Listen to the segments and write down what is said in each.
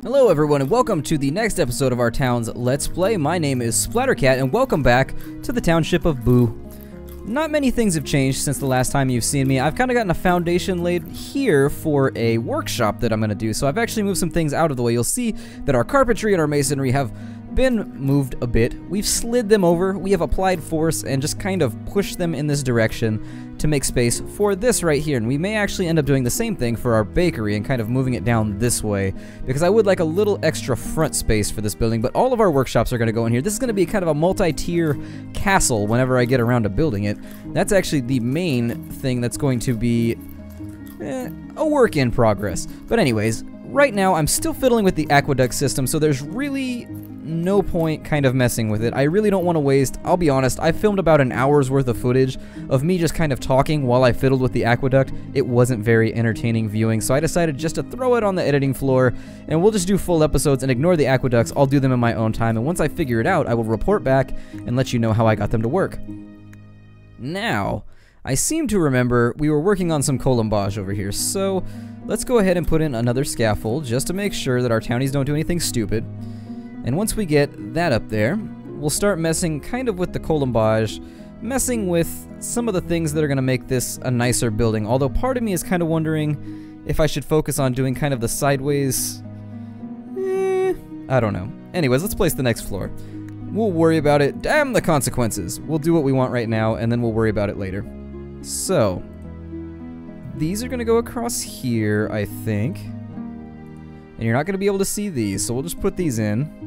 Hello everyone and welcome to the next episode of our town's Let's Play. My name is Splattercat and welcome back to the township of Boo. Not many things have changed since the last time you've seen me. I've kind of gotten a foundation laid here for a workshop that I'm going to do, so I've actually moved some things out of the way. You'll see that our carpentry and our masonry have been moved a bit. We've slid them over, we have applied force and just kind of pushed them in this direction to make space for this right here. And we may actually end up doing the same thing for our bakery and kind of moving it down this way, because I would like a little extra front space for this building, but all of our workshops are going to go in here. This is going to be kind of a multi-tier castle whenever I get around to building it. That's actually the main thing that's going to be a work in progress. But anyways, right now I'm still fiddling with the aqueduct system, so there's really no point kind of messing with it. I really don't want to waste, I'll be honest, I filmed about an hour's worth of footage of me just kind of talking while I fiddled with the aqueduct. It wasn't very entertaining viewing, so I decided just to throw it on the editing floor, and we'll just do full episodes and ignore the aqueducts. I'll do them in my own time, and once I figure it out, I will report back and let you know how I got them to work. Now, I seem to remember we were working on some colombage over here, so let's go ahead and put in another scaffold just to make sure that our townies don't do anything stupid. And once we get that up there, we'll start messing kind of with the colombage, messing with some of the things that are going to make this a nicer building. Although part of me is kind of wondering if I should focus on doing kind of the sideways. I don't know. Anyways, let's place the next floor. We'll worry about it. Damn the consequences. We'll do what we want right now, and then we'll worry about it later. So, these are going to go across here, I think. And you're not going to be able to see these, so we'll just put these in.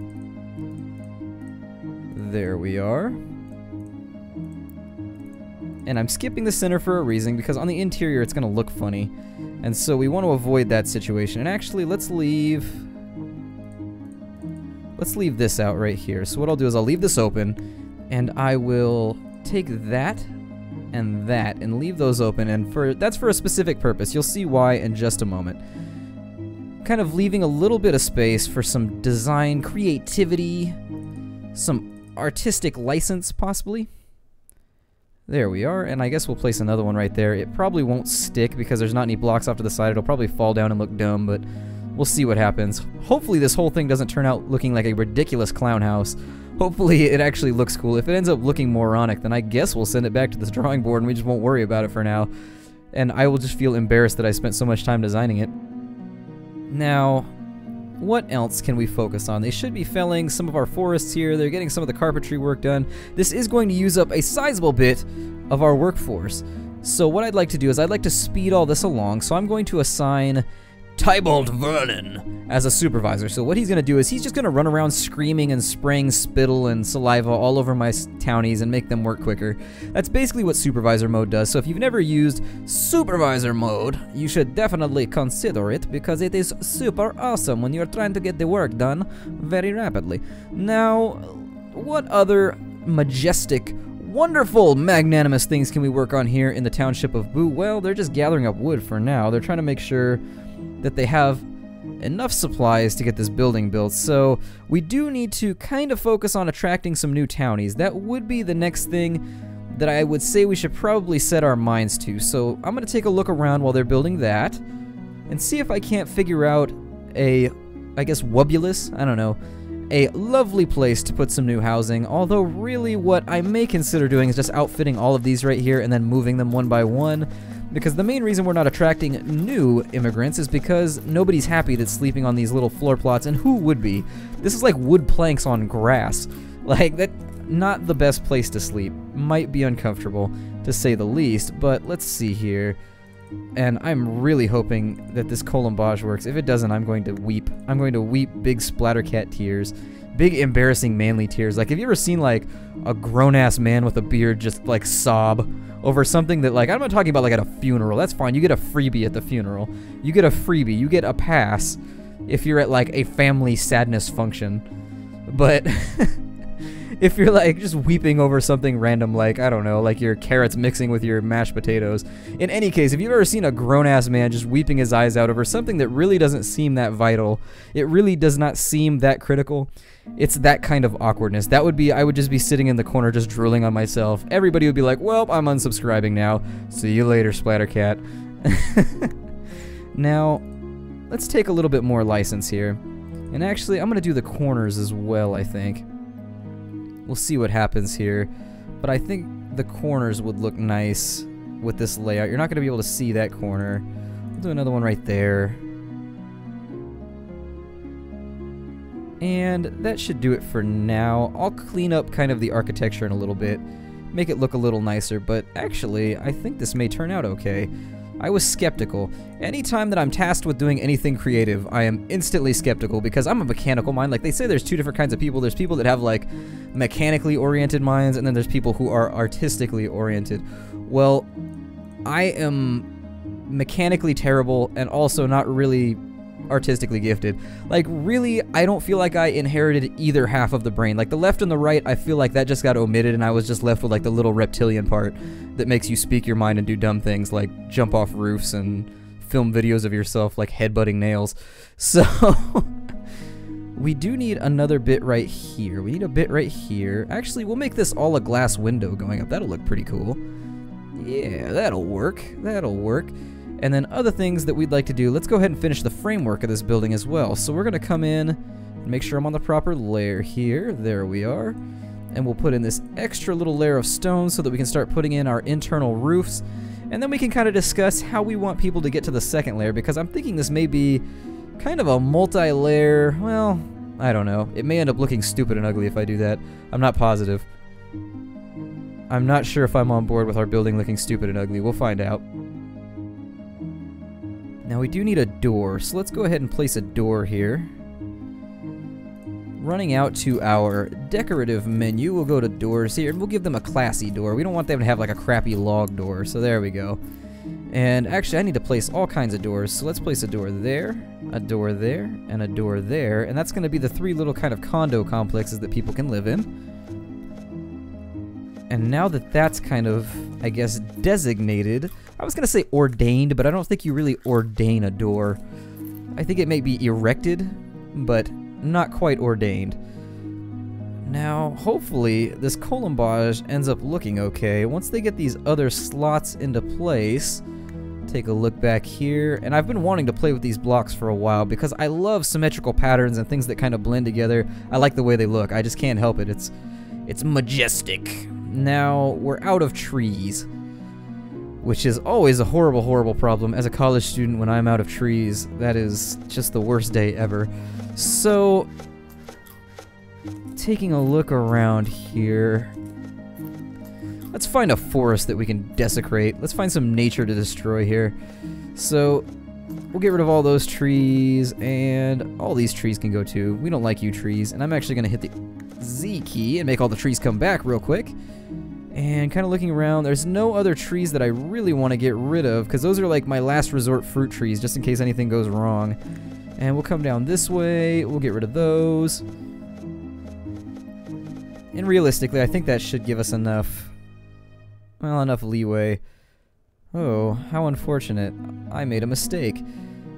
There we are. And I'm skipping the center for a reason, because on the interior it's going to look funny. And so we want to avoid that situation. And actually, let's leave this out right here. So what I'll do is I'll leave this open, and I will take that and leave those open. And that's for a specific purpose. You'll see why in just a moment. Kind of leaving a little bit of space for some design, creativity, some artistic license, possibly. There we are, and I guess we'll place another one right there. It probably won't stick because there's not any blocks off to the side. It'll probably fall down and look dumb, but we'll see what happens. Hopefully this whole thing doesn't turn out looking like a ridiculous clown house. Hopefully it actually looks cool. If it ends up looking moronic, then I guess we'll send it back to the drawing board and we just won't worry about it for now. And I will just feel embarrassed that I spent so much time designing it. Now, what else can we focus on? They should be felling some of our forests here. They're getting some of the carpentry work done. This is going to use up a sizable bit of our workforce. So what I'd like to do is I'd like to speed all this along. So I'm going to assign Tybalt Vernon as a supervisor. So what he's going to do is he's just going to run around screaming and spraying spittle and saliva all over my townies and make them work quicker. That's basically what supervisor mode does. So if you've never used supervisor mode, you should definitely consider it, because it is super awesome when you're trying to get the work done very rapidly. Now, what other majestic, wonderful, magnanimous things can we work on here in the township of Boo? Well, they're just gathering up wood for now. They're trying to make sure that they have enough supplies to get this building built. So we do need to kind of focus on attracting some new townies. That would be the next thing that I would say we should probably set our minds to. So I'm going to take a look around while they're building that and see if I can't figure out a, I guess, wubulous, I don't know, a lovely place to put some new housing. Although really what I may consider doing is just outfitting all of these right here and then moving them one by one. Because the main reason we're not attracting new immigrants is because nobody's happy that's sleeping on these little floor plots, and who would be? This is like wood planks on grass. Like, that, not the best place to sleep. Might be uncomfortable, to say the least, but let's see here. And I'm really hoping that this colombage works. If it doesn't, I'm going to weep. I'm going to weep big Splattercat tears. Big, embarrassing, manly tears. Like, have you ever seen, like, a grown-ass man with a beard just, like, sob over something that, like, I'm not talking about, like, at a funeral. That's fine. You get a freebie at the funeral. You get a freebie. You get a pass if you're at, like, a family sadness function. But if you're, like, just weeping over something random, like, I don't know, like your carrots mixing with your mashed potatoes. In any case, if you've ever seen a grown-ass man just weeping his eyes out over something that really doesn't seem that vital, it really does not seem that critical, it's that kind of awkwardness. That would be, I would just be sitting in the corner just drooling on myself. Everybody would be like, well, I'm unsubscribing now. See you later, Splattercat. Now, let's take a little bit more license here. And actually, I'm going to do the corners as well, I think. We'll see what happens here. But I think the corners would look nice with this layout. You're not going to be able to see that corner. We'll do another one right there. And that should do it for now. I'll clean up kind of the architecture in a little bit, make it look a little nicer, but actually, I think this may turn out okay. I was skeptical. Anytime that I'm tasked with doing anything creative, I am instantly skeptical because I'm a mechanical mind. Like they say there's two different kinds of people. There's people that have like mechanically oriented minds, and then there's people who are artistically oriented. Well, I am mechanically terrible and also not really artistically gifted. Like really, I don't feel like I inherited either half of the brain. Like the left and the right, I feel like that just got omitted and I was just left with like the little reptilian part that makes you speak your mind and do dumb things like jump off roofs and film videos of yourself like headbutting nails. So we do need another bit right here. We need a bit right here. Actually, we'll make this all a glass window going up. That'll look pretty cool. Yeah, that'll work. That'll work. And then other things that we'd like to do, let's go ahead and finish the framework of this building as well. So we're going to come in and make sure I'm on the proper layer here. There we are. And we'll put in this extra little layer of stone so that we can start putting in our internal roofs. And then we can kind of discuss how we want people to get to the second layer, because I'm thinking this may be kind of a multi-layer, well, I don't know. It may end up looking stupid and ugly if I do that. I'm not positive. I'm not sure if I'm on board with our building looking stupid and ugly. We'll find out. Now we do need a door, so let's go ahead and place a door here. Running out to our decorative menu, we'll go to doors here, and we'll give them a classy door. We don't want them to have like a crappy log door, so there we go. And actually I need to place all kinds of doors, so let's place a door there, and a door there, and that's going to be the three little kind of condo complexes that people can live in. And now that that's kind of, I guess, designated, I was going to say ordained, but I don't think you really ordain a door. I think it may be erected, but not quite ordained. Now, hopefully, this colombage ends up looking okay. Once they get these other slots into place, take a look back here, and I've been wanting to play with these blocks for a while because I love symmetrical patterns and things that kind of blend together. I like the way they look. I just can't help it. It's majestic. Now, we're out of trees, which is always a horrible, horrible problem. As a college student, when I'm out of trees, that is just the worst day ever. So, taking a look around here, let's find a forest that we can desecrate. Let's find some nature to destroy here. So, we'll get rid of all those trees, and all these trees can go too. We don't like you trees, and I'm actually going to hit the Z key and make all the trees come back real quick. And kind of looking around, there's no other trees that I really want to get rid of, because those are like my last resort fruit trees, just in case anything goes wrong. And we'll come down this way, we'll get rid of those. And realistically, I think that should give us enough, well, enough leeway. Oh, how unfortunate. I made a mistake.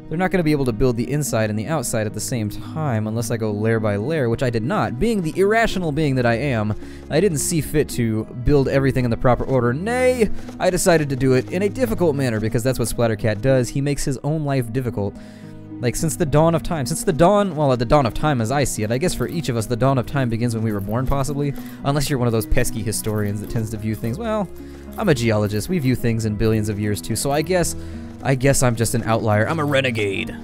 They're not going to be able to build the inside and the outside at the same time unless I go layer by layer, which I did not. Being the irrational being that I am, I didn't see fit to build everything in the proper order. Nay, I decided to do it in a difficult manner because that's what Splattercat does. He makes his own life difficult. Like, since the dawn of time. Since the dawn, well, the dawn of time as I see it. I guess for each of us, the dawn of time begins when we were born, possibly. Unless you're one of those pesky historians that tends to view things, well, I'm a geologist. We view things in billions of years, too. So I guess I'm just an outlier. I'm a renegade.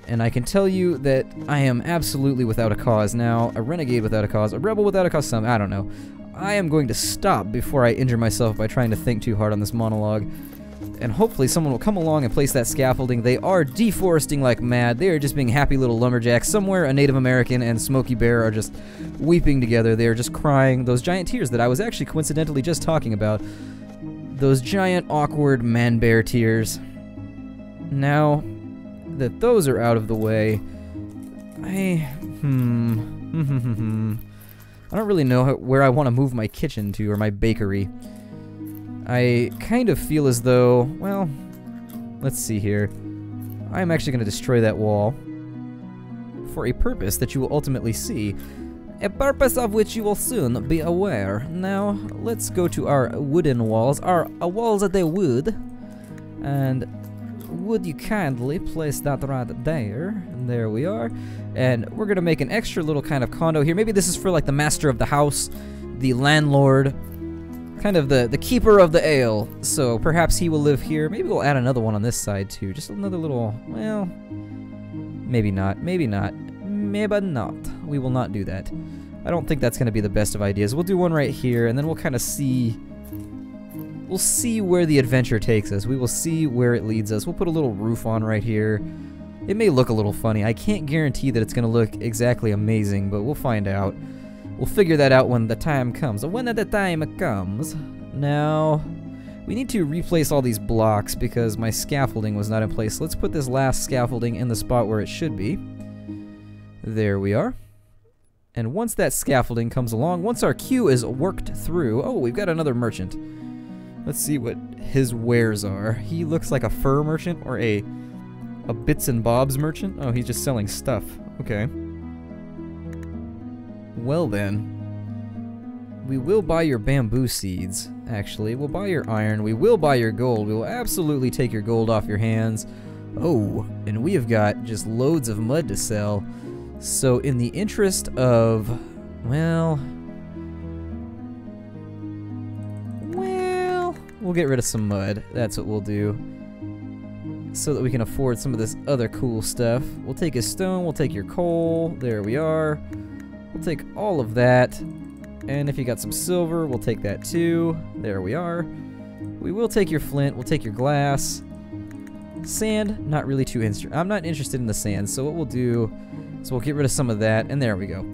And I can tell you that I am absolutely without a cause now. A renegade without a cause. A rebel without a cause. I don't know. I am going to stop before I injure myself by trying to think too hard on this monologue. And hopefully someone will come along and place that scaffolding. They are deforesting like mad. They are just being happy little lumberjacks. Somewhere a Native American and Smokey Bear are just weeping together. They are just crying those giant tears that I was actually coincidentally just talking about. Those giant, awkward man-bear tears. Now that those are out of the way, I don't really know where I want to move my kitchen to, or my bakery. I kind of feel as though, well, let's see here. I'm actually going to destroy that wall for a purpose that you will ultimately see. A purpose of which you will soon be aware. Now, let's go to our wooden walls. Our walls of the wood. And would you kindly place that right there? There we are. And we're gonna make an extra little kind of condo here. Maybe this is for like the master of the house, the landlord, kind of the keeper of the ale. So perhaps he will live here. Maybe we'll add another one on this side too. Just another little, well, maybe not, maybe not, maybe not. We will not do that. I don't think that's gonna be the best of ideas. We'll do one right here, and then we'll kind of see. We'll see where the adventure takes us. We will see where it leads us. We'll put a little roof on right here. It may look a little funny. I can't guarantee that it's going to look exactly amazing, but we'll find out. We'll figure that out when the time comes. When the time comes. Now, we need to replace all these blocks because my scaffolding was not in place. Let's put this last scaffolding in the spot where it should be. There we are. And once that scaffolding comes along, once our queue is worked through... Oh, we've got another merchant. Let's see what his wares are. He looks like a fur merchant or a bits and bobs merchant. Oh, he's just selling stuff. Okay. Well then, we will buy your bamboo seeds, actually. We'll buy your iron. We will buy your gold. We will absolutely take your gold off your hands. Oh, and we have got just loads of mud to sell. So in the interest of, well... We'll get rid of some mud. That's what we'll do. So that we can afford some of this other cool stuff. We'll take his stone, we'll take your coal. There we are. We'll take all of that. And if you got some silver, we'll take that too. There we are. We will take your flint, we'll take your glass. Sand, not really too interested. I'm not interested in the sand, so what we'll do is we'll get rid of some of that, and there we go.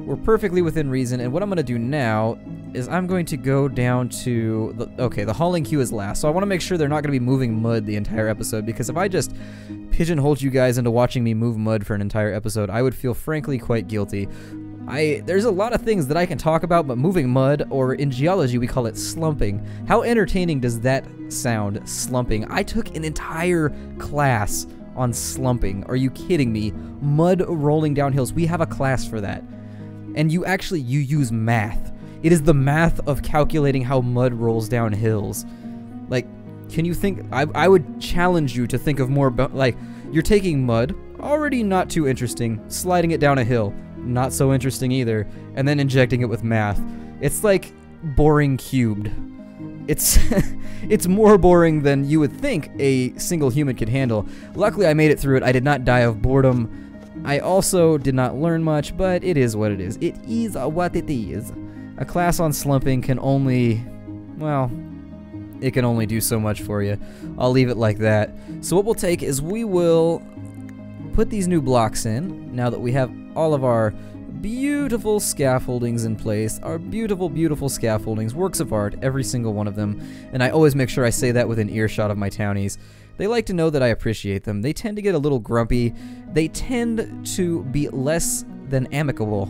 We're perfectly within reason, and what I'm going to do now is I'm going to go down to... the hauling queue is last, so I want to make sure they're not going to be moving mud the entire episode, because if I just pigeonholed you guys into watching me move mud for an entire episode, I would feel frankly quite guilty. There's a lot of things that I can talk about, but moving mud, or in geology we call it slumping. How entertaining does that sound, slumping? I took an entire class on slumping. Are you kidding me? Mud rolling down hills. We have a class for that. And you use math. It is the math of calculating how mud rolls down hills. Like, can you think... I would challenge you to think of more about... Like, you're taking mud, already not too interesting, sliding it down a hill, not so interesting either, and then injecting it with math. It's like boring cubed. It's it's more boring than you would think a single human could handle. Luckily, I made it through it. I did not die of boredom. I also did not learn much, but it is what it is. It is what it is. A class on slumping can only, well, it can only do so much for you. I'll leave it like that. So what we'll take is we will put these new blocks in, now that we have all of our beautiful scaffoldings in place. Our beautiful, beautiful scaffoldings, works of art, every single one of them. And I always make sure I say that within earshot of my townies. They like to know that I appreciate them. They tend to get a little grumpy. They tend to be less than amicable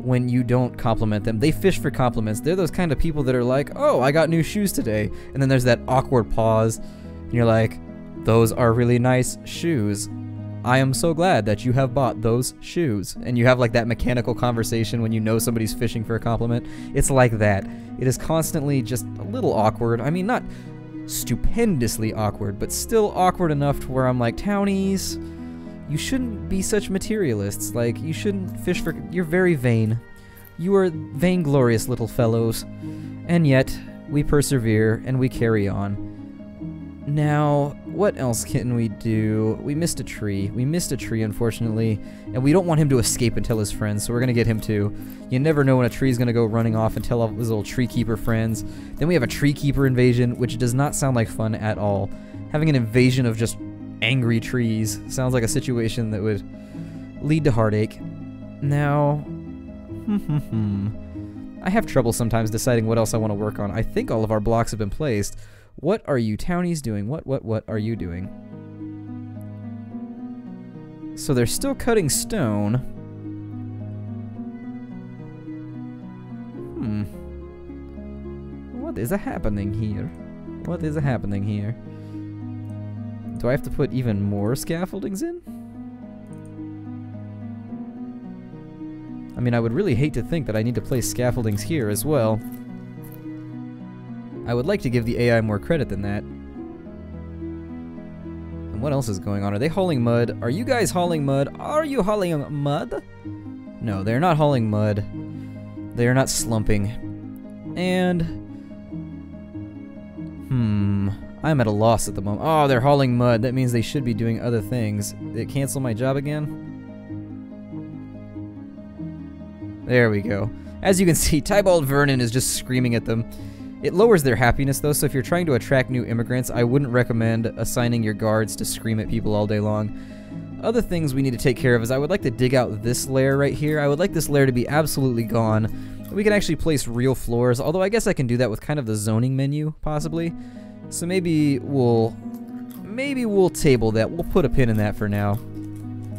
when you don't compliment them. They fish for compliments. They're those kind of people that are like, oh, I got new shoes today. And then there's that awkward pause. And you're like, those are really nice shoes. I am so glad that you have bought those shoes. And you have like that mechanical conversation when you know somebody's fishing for a compliment. It's like that. It is constantly just a little awkward. I mean, not stupendously awkward, but still awkward enough to where I'm like, townies, you shouldn't be such materialists. Like, you shouldn't fish for... You're very vain. You are vainglorious little fellows. And yet, we persevere and we carry on. Now, what else can we do? We missed a tree. We missed a tree, unfortunately, and we don't want him to escape and tell his friends, so we're gonna get him too. You never know when a tree's gonna go running off and tell all his little tree keeper friends. Then we have a tree keeper invasion, which does not sound like fun at all. Having an invasion of just angry trees sounds like a situation that would lead to heartache. Now, I have trouble sometimes deciding what else I want to work on. I think all of our blocks have been placed. What are you townies doing? What are you doing? So they're still cutting stone. What is happening here? What is happening here? Do I have to put even more scaffoldings in? I mean, I would really hate to think that I need to place scaffoldings here as well. I would like to give the AI more credit than that. And What else is going on? Are they hauling mud? Are you guys hauling mud? Are you hauling mud? No, they're not hauling mud. They are not slumping. And... I'm at a loss at the moment. Oh, they're hauling mud. That means they should be doing other things. Did it cancel my job again? There we go. As you can see, Tybalt Vernon is just screaming at them. It lowers their happiness, though, so if you're trying to attract new immigrants, I wouldn't recommend assigning your guards to scream at people all day long. Other things we need to take care of is I would like to dig out this layer right here. I would like this layer to be absolutely gone. We can actually place real floors, although I guess I can do that with kind of the zoning menu, possibly. So maybe we'll table that. We'll put a pin in that for now.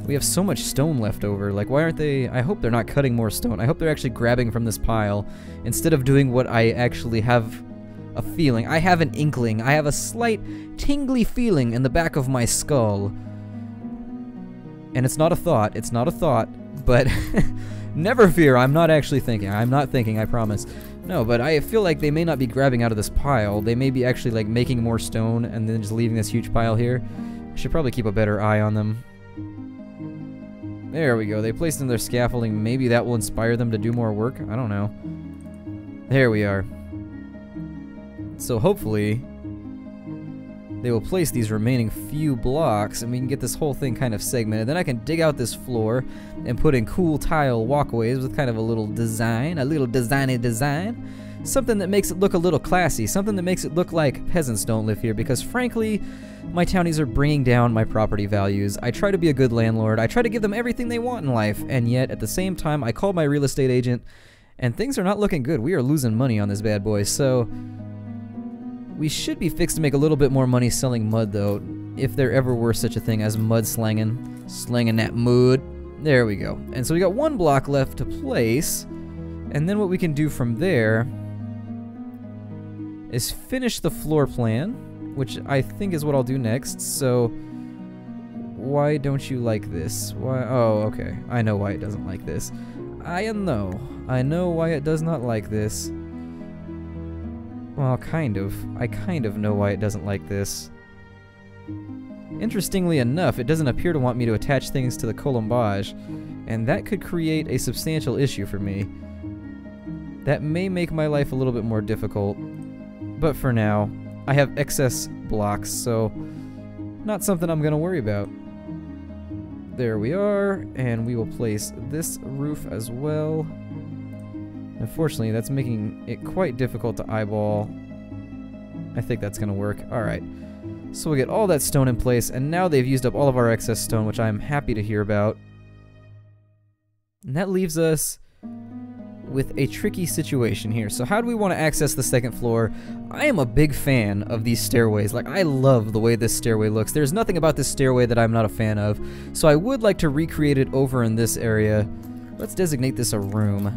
We have so much stone left over. Like, why aren't they... I hope they're not cutting more stone. I hope they're actually grabbing from this pile instead of doing what I actually have a feeling. I have an inkling. I have a slight tingly feeling in the back of my skull. And it's not a thought. It's not a thought. But never fear. I'm not actually thinking. I'm not thinking, I promise. No, but I feel like they may not be grabbing out of this pile. They may be actually, like, making more stone and then just leaving this huge pile here. I should probably keep a better eye on them. There we go. They placed in their scaffolding. Maybe that will inspire them to do more work. I don't know. There we are. So hopefully they will place these remaining few blocks and we can get this whole thing kind of segmented. Then I can dig out this floor and put in cool tile walkways with kind of a little design, design. Something that makes it look a little classy. Something that makes it look like peasants don't live here, because frankly, my townies are bringing down my property values. I try to be a good landlord. I try to give them everything they want in life, and yet at the same time, I call my real estate agent, and things are not looking good. We are losing money on this bad boy, so we should be fixed to make a little bit more money selling mud, though, if there ever were such a thing as mud slanging. Slanging that mud. There we go. And so we got one block left to place, and then what we can do from there is finish the floor plan, which I think is what I'll do next. So why don't you like this? Why? Oh, okay. I know why it doesn't like this. I know why it does not like this. Well, kind of. I kind of know why it doesn't like this. Interestingly enough, it doesn't appear to want me to attach things to the colombage, and that could create a substantial issue for me. That may make my life a little bit more difficult. But for now, I have excess blocks, so not something I'm gonna worry about. There we are, and we will place this roof as well. Unfortunately, that's making it quite difficult to eyeball. I think that's gonna work. Alright, so we'll get all that stone in place, and now they've used up all of our excess stone, which I'm happy to hear about. And that leaves us with a tricky situation here. So how do we want to access the second floor? I am a big fan of these stairways. Like, I love the way this stairway looks. There's nothing about this stairway that I'm not a fan of. So I would like to recreate it over in this area. Let's designate this a room.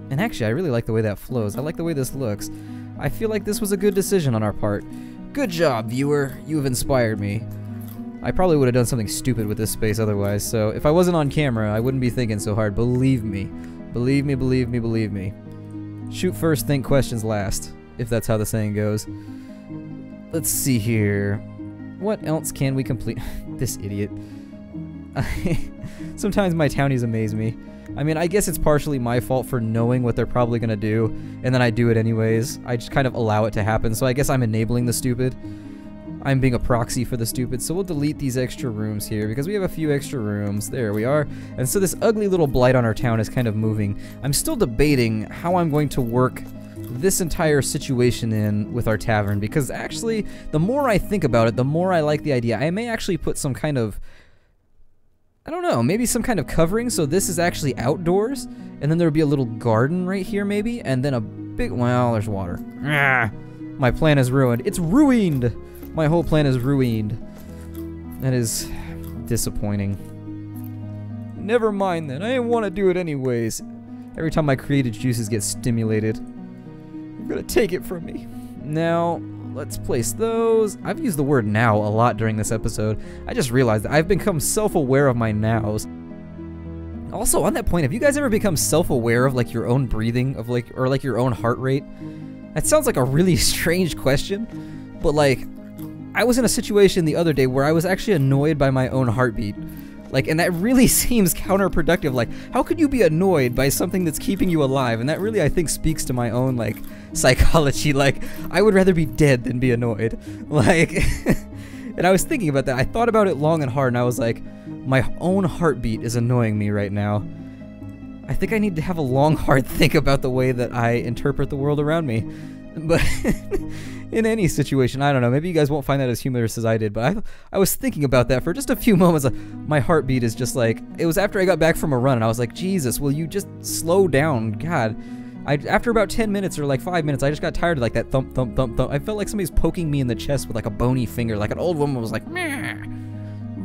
And actually, I really like the way that flows. I like the way this looks. I feel like this was a good decision on our part. Good job, viewer. You have inspired me. I probably would have done something stupid with this space otherwise, so if I wasn't on camera, I wouldn't be thinking so hard. Believe me. Believe me, believe me, believe me. Shoot first, think questions last, if that's how the saying goes. Let's see here. What else can we complete? This idiot. Sometimes my townies amaze me. I mean, I guess it's partially my fault for knowing what they're probably gonna do, and then I do it anyways. I just kind of allow it to happen, so I guess I'm enabling the stupid. I'm being a proxy for the stupid, so we'll delete these extra rooms here because we have a few extra rooms. There we are. And so this ugly little blight on our town is kind of moving. I'm still debating how I'm going to work this entire situation in with our tavern, because actually, the more I think about it, the more I like the idea. I may actually put some kind of, I don't know, maybe some kind of covering, so this is actually outdoors, and then there would be a little garden right here maybe, and then a big, well, there's water. Ah, my plan is ruined. It's ruined! My whole plan is ruined. That is disappointing. Never mind then, I didn't want to do it anyways. Every time my creative juices get stimulated, you're gonna take it from me. Now, let's place those. I've used the word now a lot during this episode. I just realized that I've become self-aware of my nows. Also, on that point, have you guys ever become self-aware of like your own breathing, of like, or like your own heart rate? That sounds like a really strange question, but like, I was in a situation the other day where I was actually annoyed by my own heartbeat. Like, and that really seems counterproductive. Like, how could you be annoyed by something that's keeping you alive? And that really, I think, speaks to my own, like, psychology. Like, I would rather be dead than be annoyed. Like, and I was thinking about that. I thought about it long and hard, and I was like, my own heartbeat is annoying me right now. I think I need to have a long, hard think about the way that I interpret the world around me. But in any situation, I don't know, maybe you guys won't find that as humorous as I did, but I was thinking about that for just a few moments. My heartbeat is just like, it was after I got back from a run, and I was like, Jesus, will you just slow down? God. After about 10 minutes or like 5 minutes, I just got tired of like that thump, thump, thump, thump. I felt like somebody's poking me in the chest with like a bony finger, like an old woman was like, meh,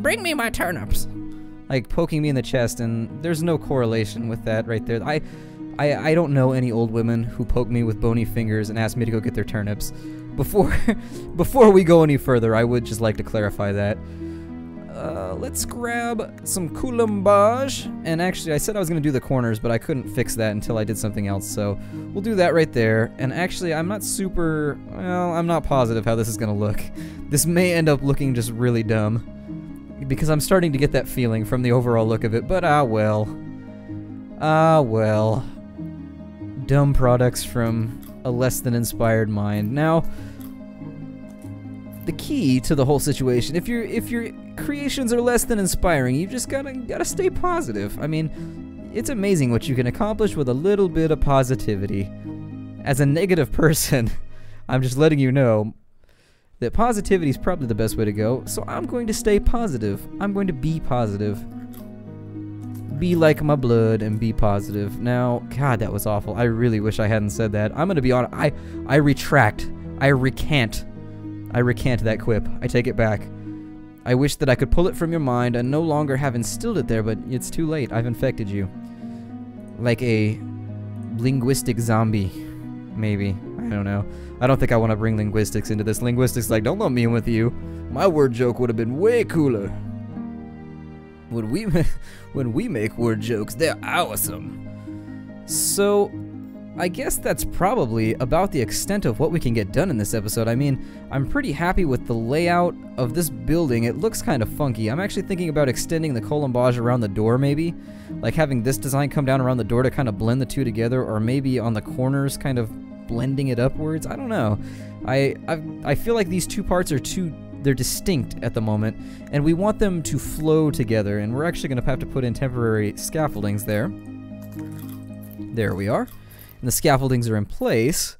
bring me my turnips. Like poking me in the chest, and there's no correlation with that right there. I don't know any old women who poke me with bony fingers and ask me to go get their turnips. Before we go any further, I would just like to clarify that. Let's grab some colombage. And actually, I said I was going to do the corners, but I couldn't fix that until I did something else. So we'll do that right there. And actually, I'm not super... Well, I'm not positive how this is going to look. This may end up looking just really dumb, because I'm starting to get that feeling from the overall look of it. But well. Well. Dumb products from a less than inspired mind. Now, the key to the whole situation, if your creations are less than inspiring, you just gotta stay positive. I mean, it's amazing what you can accomplish with a little bit of positivity. As a negative person, I'm just letting you know that positivity is probably the best way to go. So I'm going to stay positive. I'm going to be positive. Be like my blood and be positive. Now, God, that was awful. I really wish I hadn't said that. I'm gonna be honest. I retract. I recant that quip. I take it back. I wish that I could pull it from your mind and no longer have instilled it there, but it's too late. I've infected you. Like a linguistic zombie, maybe. I don't know. I don't think I want to bring linguistics into this. Linguistics like, don't lump me in with you. My word joke would have been way cooler. When we make word jokes, they're awesome. So, I guess that's probably about the extent of what we can get done in this episode. I mean, I'm pretty happy with the layout of this building. It looks kind of funky. I'm actually thinking about extending the colombage around the door, maybe. Like having this design come down around the door to kind of blend the two together, or maybe on the corners kind of blending it upwards. I don't know. I feel like these two parts are they're distinct at the moment, and we want them to flow together, and we're actually going to have to put in temporary scaffoldings there. There we are. And the scaffoldings are in place.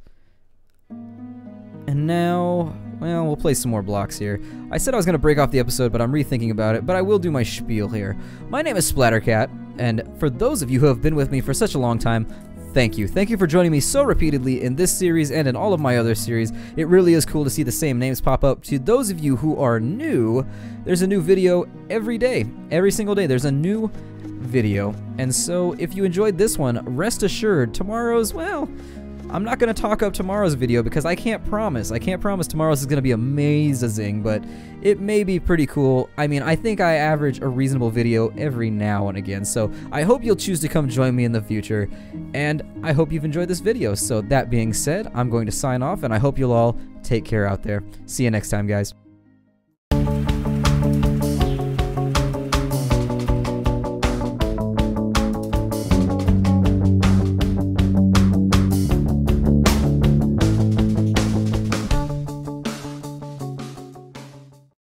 And now, well, we'll place some more blocks here. I said I was going to break off the episode, but I'm rethinking about it, but I will do my spiel here. My name is Splattercat, and for those of you who have been with me for such a long time, thank you. Thank you for joining me so repeatedly in this series and in all of my other series. It really is cool to see the same names pop up. To those of you who are new, there's a new video every day. Every single day, there's a new video. And so if you enjoyed this one, rest assured tomorrow's, well, I'm not going to talk up tomorrow's video because I can't promise. I can't promise tomorrow's is going to be amazing, but it may be pretty cool. I mean, I think I average a reasonable video every now and again, so I hope you'll choose to come join me in the future, and I hope you've enjoyed this video. So that being said, I'm going to sign off, and I hope you'll all take care out there. See you next time, guys.